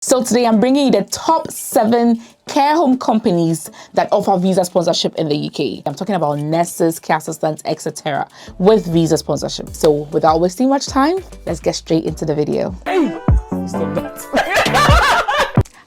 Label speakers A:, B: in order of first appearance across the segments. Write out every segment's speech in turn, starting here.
A: So today I'm bringing you the top 7 care home companies that offer visa sponsorship in the UK. I'm talking about nurses, care assistants, etc. with visa sponsorship. So without wasting much time, let's get straight into the video. Stop that.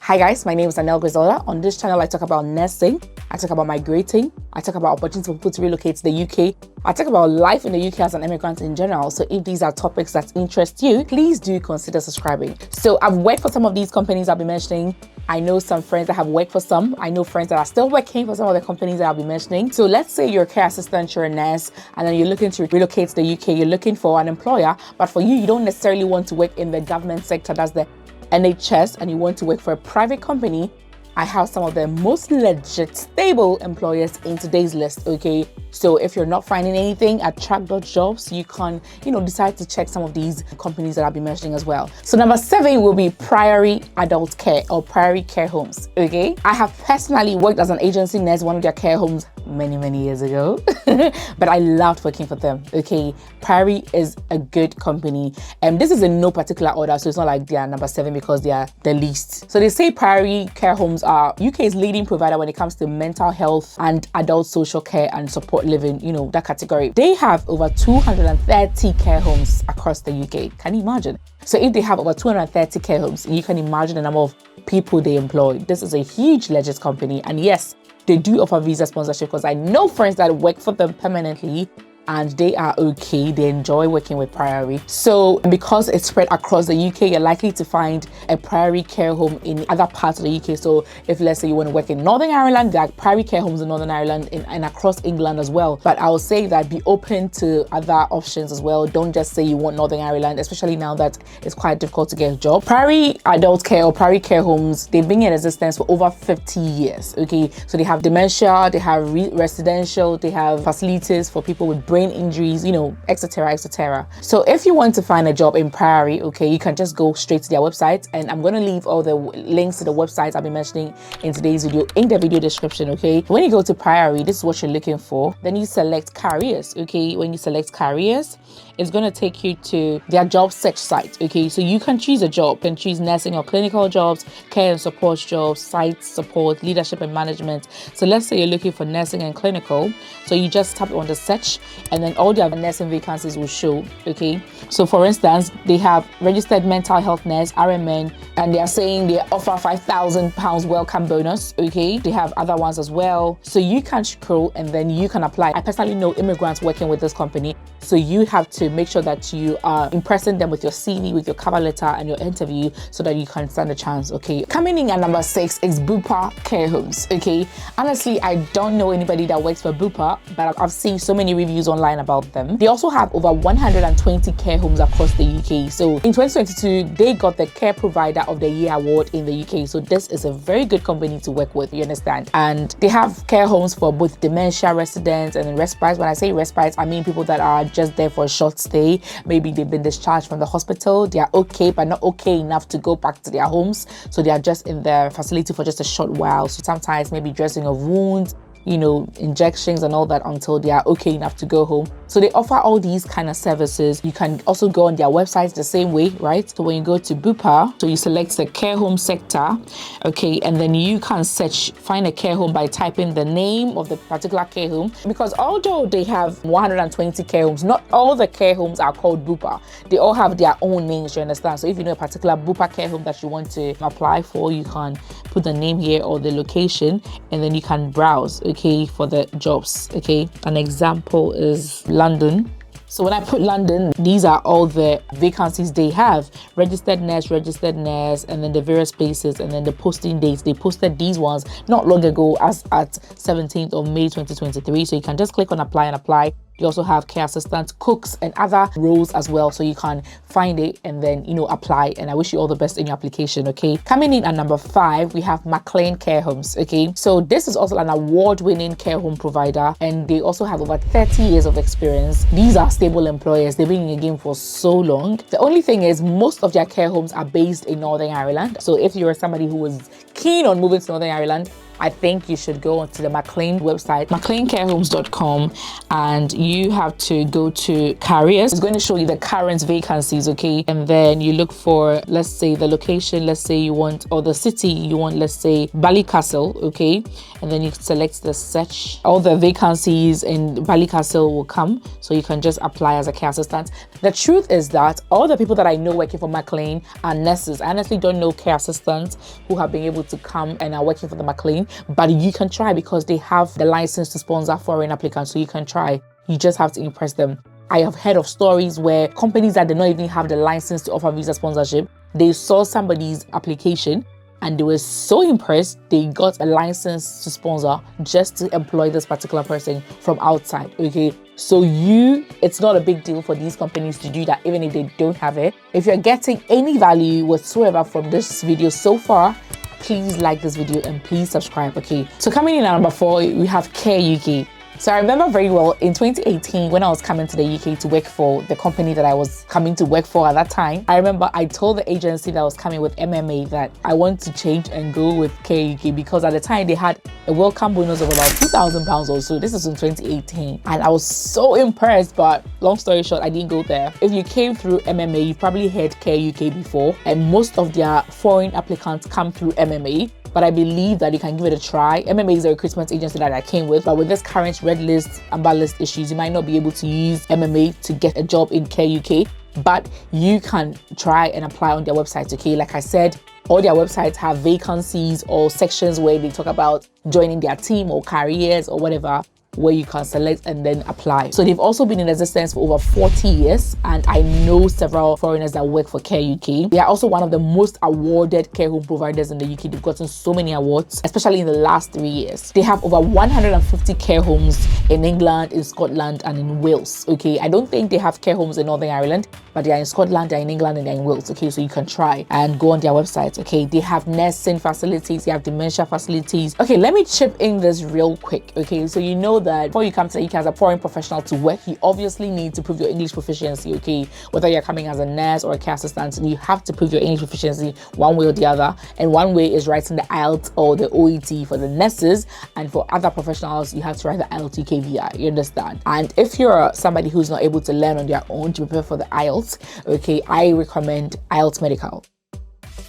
A: Hi guys, my name is Anel Griselda. On this channel, I talk about nursing, I talk about migrating, I talk about opportunities for people to relocate to the UK, I talk about life in the UK as an immigrant in general. So if these are topics that interest you, please do consider subscribing. So I've worked for some of these companies I'll be mentioning. I know some friends that have worked for some. I know friends that are still working for some of the companies that I'll be mentioning. So let's say you're a care assistant, you're a nurse, and then you're looking to relocate to the UK, you're looking for an employer, but for you don't necessarily want to work in the government sector, that's the NHS, and you want to work for a private company. I have some of the most legit, stable employers in today's list, okay? So if you're not finding anything at track.jobs, you can, decide to check some of these companies that I'll be mentioning as well. So number 7 will be Priory Adult Care or Priory Care Homes, okay? I have personally worked as an agency nurse in one of their care homes many years ago, but I loved working for them, okay? Priory is a good company, and this is in no particular order, so it's not like they are number 7 because they are the least. So they say Priory Care Homes are UK's leading provider when it comes to mental health and adult social care and support living, that category. They have over 230 care homes across the UK. Can you imagine? So if they have over 230 care homes, you can imagine the number of people they employ. This is a huge legit company, and yes, they do offer visa sponsorship because I know friends that work for them permanently and they are okay. They enjoy working with Priory. So because it's spread across the UK, you're likely to find a Priory care home in other parts of the UK. So if let's say you want to work in Northern Ireland, there are Priory care homes in Northern Ireland and across England as well. But I will say that be open to other options as well. Don't just say you want Northern Ireland, especially now that it's quite difficult to get a job. Priory Adult Care or Priory Care Homes, they've been in existence for over 50 years, okay? So they have dementia, they have residential, they have facilities for people with brain injuries, etc. So if you want to find a job in Priory, okay, you can just go straight to their website, and I'm going to leave all the links to the websites I'll be mentioning in today's video in the video description, okay? When you go to Priory, this is what you're looking for. Then you select careers, okay? When you select careers, it's going to take you to their job search site, okay? So you can choose a job. You can choose nursing or clinical jobs, care and support jobs, site support, leadership and management. So let's say you're looking for nursing and clinical. So you just tap on the search, and then all their nursing vacancies will show, okay? So for instance, they have registered mental health nurse, RMN, and they are saying they offer £5,000 welcome bonus, okay? They have other ones as well. So you can scroll and then you can apply. I personally know immigrants working with this company, so you have to make sure that you are impressing them with your CV, with your cover letter and your interview so that you can stand a chance, okay? Coming in at number 6 is Bupa Care Homes, okay? Honestly, I don't know anybody that works for Bupa, but I've seen so many reviews online about them. They also have over 120 care homes across the UK. So in 2022, they got the Care Provider of the Year award in the UK. So this is a very good company to work with, you understand? And they have care homes for both dementia residents and respite. When I say respite, I mean people that are just there for a short stay. Maybe they've been discharged from the hospital. They are okay, but not okay enough to go back to their homes. So they are just in the facility for just a short while. So sometimes maybe dressing of wounds, injections and all that until they are okay enough to go home. So they offer all these kind of services. You can also go on their websites the same way, right? So when you go to Bupa, so you select the care home sector, okay, and then you can find a care home by typing the name of the particular care home. Because although they have 120 care homes, not all the care homes are called Bupa. They all have their own names, you understand? So if you know a particular Bupa care home that you want to apply for, you can put the name here or the location, and then you can browse, okay, for the jobs, okay? An example is London. So when I put London, these are all the vacancies they have. Registered nurse, and then the various places, and then the posting dates. They posted these ones not long ago as at 17th of May 2023. So you can just click on apply and apply. You also have care assistants, cooks, and other roles as well. So you can find it and then, apply. And I wish you all the best in your application, okay? Coming in at number 5, we have McLean Care Homes, okay? So this is also an award-winning care home provider, and they also have over 30 years of experience. These are stable employers. They've been in the game for so long. The only thing is most of their care homes are based in Northern Ireland. So if you're somebody who is keen on moving to Northern Ireland, I think you should go onto the McLean website, McLeancarehomes.com, and you have to go to careers. It's going to show you the current vacancies, okay? And then you look for, let's say, the location. Let's say you want, or the city you want, let's say Ballycastle, okay? And then you select the search. All the vacancies in Ballycastle will come, so you can just apply as a care assistant. The truth is that all the people that I know working for McLean are nurses. I honestly don't know care assistants who have been able to come and are working for the McLean, but you can try because they have the license to sponsor foreign applicants, so you can try. You just have to impress them. I have heard of stories where companies that did not even have the license to offer visa sponsorship, they saw somebody's application and they were so impressed, they got a license to sponsor just to employ this particular person from outside, okay? So it's not a big deal for these companies to do that, even if they don't have it. If you're getting any value whatsoever from this video so far, please like this video and please subscribe, okay? So coming in at number 4, we have Care UK. So I remember very well in 2018 when I was coming to the UK to work for the company that I was coming to work for at that time. I remember I told the agency that I was coming with MMA that I want to change and go with Care UK because at the time they had a welcome bonus of about £2,000 or so. This is in 2018 and I was so impressed, but long story short, I didn't go there. If you came through MMA, you probably heard Care UK before, and most of their foreign applicants come through MMA. But I believe that you can give it a try. MMA is a recruitment agency that I came with, but with this current red list, amber list issues, you might not be able to use MMA to get a job in Care UK, but you can try and apply on their website, okay? Like I said, all their websites have vacancies or sections where they talk about joining their team or careers or whatever, where you can select and then apply. So they've also been in existence for over 40 years, and I know several foreigners that work for Care UK. They are also one of the most awarded care home providers in the UK. They've gotten so many awards, especially in the last 3 years. They have over 150 care homes in England, in Scotland, and in Wales, okay? I don't think they have care homes in Northern Ireland, but they are in Scotland, they're in England, and they're in Wales, okay? So you can try and go on their website, okay? They have nursing facilities, they have dementia facilities. Okay, let me chip in this real quick, okay? So you know that before you come to the UK as a foreign professional to work, you obviously need to prove your English proficiency, okay? Whether you're coming as a nurse or a care assistant, you have to prove your English proficiency one way or the other. And one way is writing the IELTS or the OET for the nurses, and for other professionals, you have to write the IELTS UKVI, you understand? And if you're somebody who's not able to learn on their own to prepare for the IELTS, okay, I recommend IELTS Medical.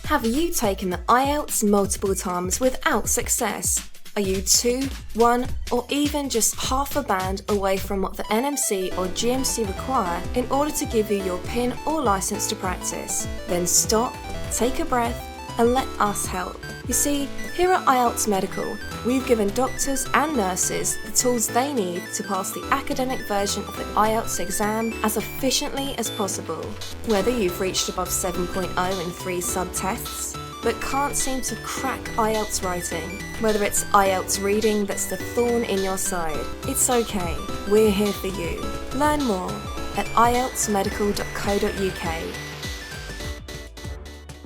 B: Have you taken the IELTS multiple times without success? Are you 2, 1, or even just half a band away from what the NMC or GMC require in order to give you your PIN or license to practice? Then stop, take a breath, and let us help. You see, here at IELTS Medical, we've given doctors and nurses the tools they need to pass the academic version of the IELTS exam as efficiently as possible. Whether you've reached above 7.0 in 3 sub-tests, but can't seem to crack IELTS writing, whether it's IELTS reading that's the thorn in your side, it's okay, we're here for you. Learn more at ieltsmedical.co.uk.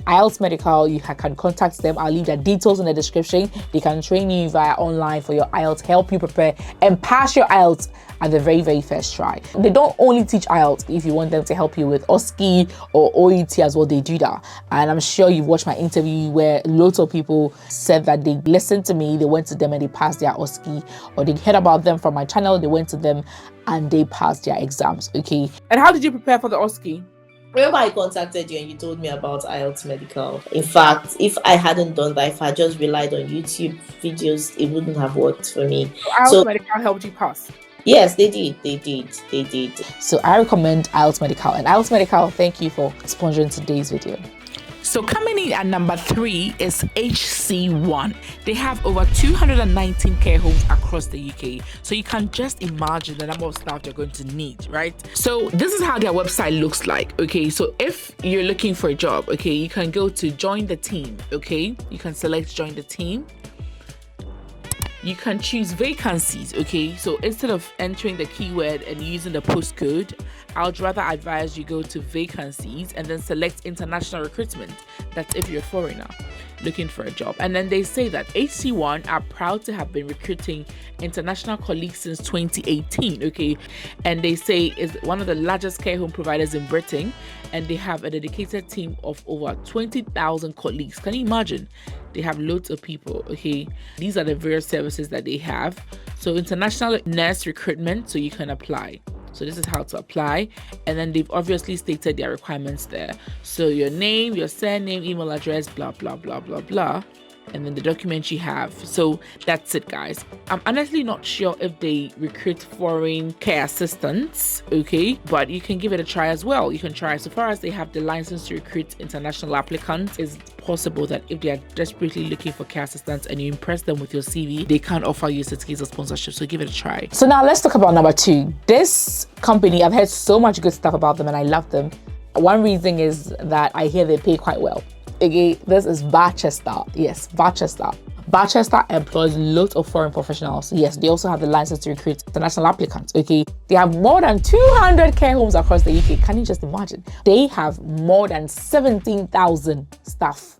A: IELTS Medical, you can contact them. I'll leave their details in the description. They can train you via online for your IELTS, help you prepare and pass your IELTS at the very, very first try. They don't only teach IELTS. If you want them to help you with OSCE or OET as well, they do that. And I'm sure you've watched my interview where lots of people said that they listened to me, they went to them and they passed their OSCE, or they heard about them from my channel, they went to them and they passed their exams, okay? And how did you prepare for the OSCE?
C: Remember I contacted you and you told me about IELTS Medical. In fact, if I hadn't done that, if I just relied on YouTube videos, it wouldn't have worked for me.
A: IELTS Medical helped you pass?
C: Yes, they did.
A: So I recommend IELTS Medical. And IELTS Medical, thank you for sponsoring today's video. So coming in at number 3 is HC1. They have over 219 care homes across the UK. So you can just imagine the number of staff you're going to need, right? So this is how their website looks like, okay? So if you're looking for a job, okay, you can go to join the team, okay? You can select join the team. You can choose vacancies, okay? So instead of entering the keyword and using the postcode, I would rather advise you go to vacancies and then select international recruitment. That's if you're a foreigner. looking for a job. And then they say that HC1 are proud to have been recruiting international colleagues since 2018, okay? And they say is one of the largest care home providers in Britain, and they have a dedicated team of over 20,000 colleagues. Can you imagine? They have loads of people, okay? These are the various services that they have. So international nurse recruitment, so you can apply. So this is how to apply, and then they've obviously stated their requirements there. So your name, your surname, email address, blah blah blah blah blah, and then the document you have. So that's it, guys. I'm honestly not sure if they recruit foreign care assistants, okay, but you can give it a try as well. You can try. So far as they have the license to recruit international applicants, it's possible that if they are desperately looking for care assistants and you impress them with your CV, they can offer you certificates of sponsorship. So give it a try. So now let's talk about number 2. This company, I've heard so much good stuff about them and I love them. One reason is that I hear they pay quite well. Okay, this is Barchester. Yes, Barchester. Barchester employs loads of foreign professionals. Yes, they also have the license to recruit international applicants. Okay, they have more than 200 care homes across the UK. Can you just imagine? They have more than 17,000 staff.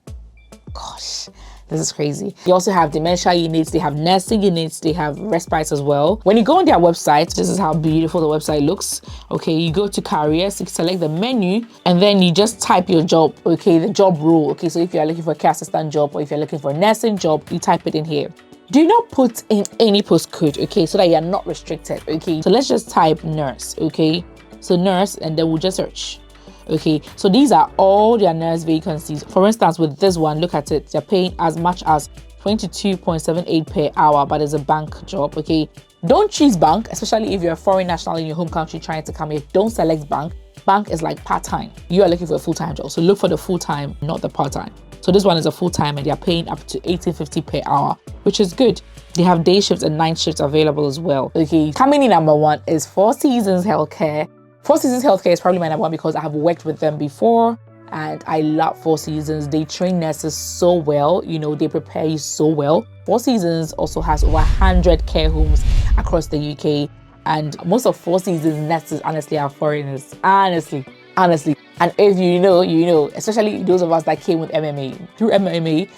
A: Gosh, this is crazy. They also have dementia units, they have nursing units, they have respites as well. When you go on their website, this is how beautiful the website looks. Okay, you go to careers, you select the menu, and then you just type your job, okay, the job role. Okay, so if you're looking for a care assistant job or if you're looking for a nursing job, you type it in here. Do not put in any postcode, okay, so that you're not restricted, okay? So let's just type nurse, okay? So nurse, and then we'll just search. Okay, so these are all their nurse vacancies. For instance, with this one, look at it. They're paying as much as 22.78 per hour, but it's a bank job, okay? Don't choose bank, especially if you're a foreign national in your home country trying to come here. Don't select bank. Bank is like part-time. You are looking for a full-time job, so look for the full-time, not the part-time. So this one is a full-time and they're paying up to $18.50 per hour, which is good. They have day shifts and night shifts available as well, okay? Coming in number 1 is Four Seasons Healthcare. Four Seasons Healthcare is probably my number 1 because I have worked with them before and I love Four Seasons. They train nurses so well, you know, they prepare you so well. Four Seasons also has over 100 care homes across the UK, and most of Four Seasons nurses honestly are foreigners. Honestly. And if you know, especially those of us that came with MMA. Through MMA,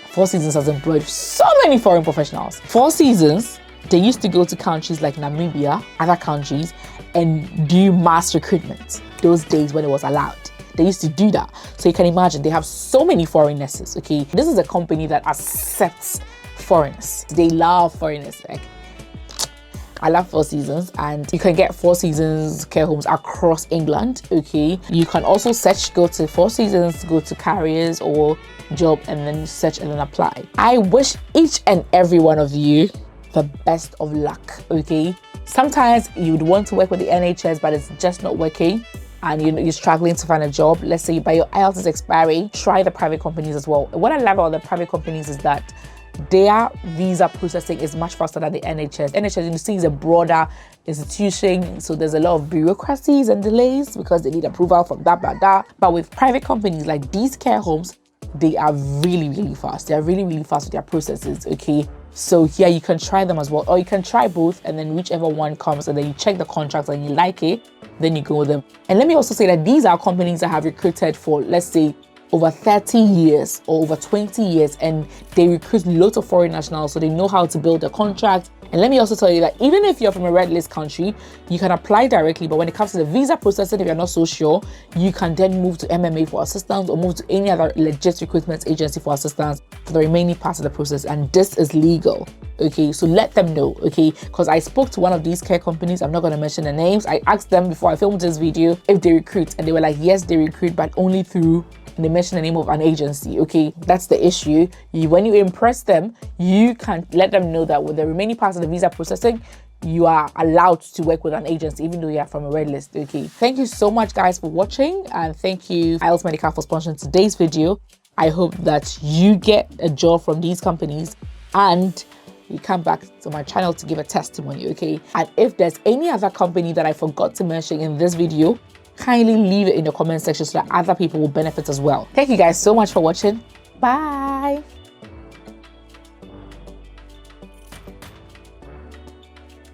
A: Four Seasons has employed so many foreign professionals. Four Seasons, they used to go to countries like Namibia, other countries, and do mass recruitment. Those days when it was allowed, they used to do that. So you can imagine they have so many foreign nurses, okay? This is a company that accepts foreigners. They love foreigners. Like, I love Four Seasons, and you can get Four Seasons care homes across England, okay? You can also search, go to Four Seasons, go to careers or job, and then search and then apply. I wish each and every one of you the best of luck, okay? Sometimes you would want to work with the NHS, but it's just not working, and you're struggling to find a job. Let's say by your IELTS is expiring, try the private companies as well. What I love about the private companies is that their visa processing is much faster than the NHS. NHS, you see, is a broader institution, so there's a lot of bureaucracies and delays because they need approval from that. But with private companies like these care homes, they are really fast. They are really fast with their processes, okay? So yeah, you can try them as well, or you can try both, and then whichever one comes, and then you check the contracts and you like it, then you go with them. And let me also say that these are companies that have recruited for, let's say, over 30 years or over 20 years, and they recruit lots of foreign nationals, so they know how to build a contract. And let me also tell you that even if you're from a red list country, you can apply directly, but when it comes to the visa processing, if you're not so sure, you can then move to MMA for assistance or move to any other legit recruitment agency for assistance for the remaining parts of the process. And this is legal, okay? So let them know, okay? Because I spoke to one of these care companies, I'm not going to mention the names. I asked them before I filmed this video if they recruit, and they were like, yes, they recruit, but only through, and they mention the name of an agency, okay? That's the issue. When you impress them, you can let them know that with the remaining parts of the visa processing, you are allowed to work with an agency, even though you are from a red list, okay? Thank you so much, guys, for watching, and thank you, IELTS Medical, for sponsoring today's video. I hope that you get a job from these companies and you come back to my channel to give a testimony, okay? And if there's any other company that I forgot to mention in this video, kindly leave it in the comment section so that other people will benefit as well. Thank you guys so much for watching. Bye.